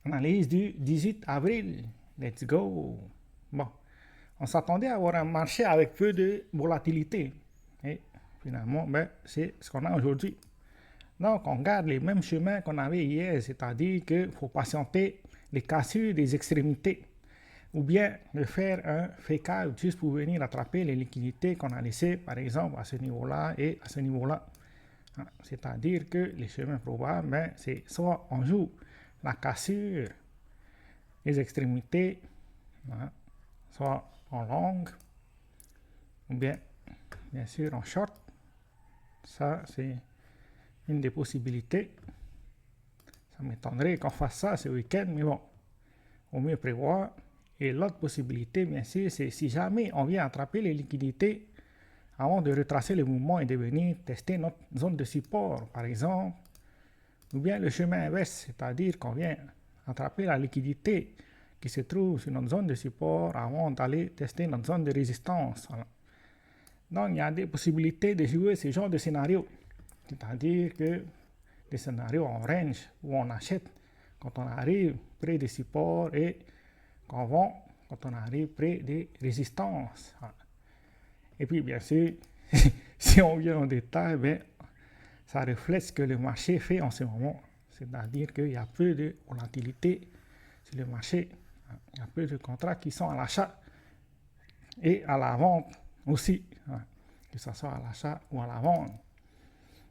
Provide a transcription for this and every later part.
Analyse du 18 avril. Let's go. Bon, on s'attendait à avoir un marché avec peu de volatilité. Et finalement, c'est ce qu'on a aujourd'hui. Donc, on garde les mêmes chemins qu'on avait hier, c'est-à-dire qu'il faut patienter les cassures des extrémités ou bien de faire un fake out juste pour venir attraper les liquidités qu'on a laissées, par exemple, à ce niveau-là et à ce niveau-là. C'est-à-dire que les chemins probables, c'est soit on joue la cassure des extrémités, soit en longue, ou bien sûr en short. Ça, c'est une des possibilités. Ça m'étonnerait qu'on fasse ça ce week-end, mais bon, au mieux prévoir. Et l'autre possibilité, bien sûr, c'est si jamais on vient attraper les liquidités avant de retracer le mouvement et de venir tester notre zone de support, par exemple, ou bien le chemin inverse, c'est-à-dire qu'on vient attraper la liquidité qui se trouve sur notre zone de support avant d'aller tester notre zone de résistance. Voilà. Donc, il y a des possibilités de jouer ce genre de scénario, c'est-à-dire que des scénarios en range où on achète quand on arrive près des supports et qu'on vend quand on arrive près des résistances. Voilà. Et puis, bien sûr, si on vient en détail, ça reflète ce que le marché fait en ce moment. C'est-à-dire qu'il y a peu de volatilité sur le marché. Il y a peu de contrats qui sont à l'achat et à la vente aussi, que ce soit à l'achat ou à la vente.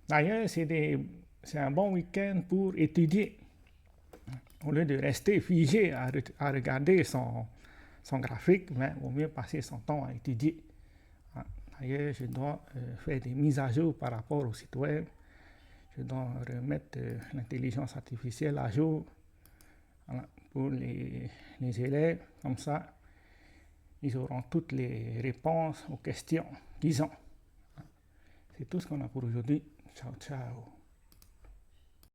D'ailleurs, c'est un bon week-end pour étudier. Au lieu de rester figé à regarder son graphique, mais il vaut mieux passer son temps à étudier. D'ailleurs, je dois faire des mises à jour par rapport au site web. Je dois remettre l'intelligence artificielle à jour, voilà, pour les élèves. Comme ça, ils auront toutes les réponses aux questions qu'ils ont. C'est tout ce qu'on a pour aujourd'hui. Ciao, ciao.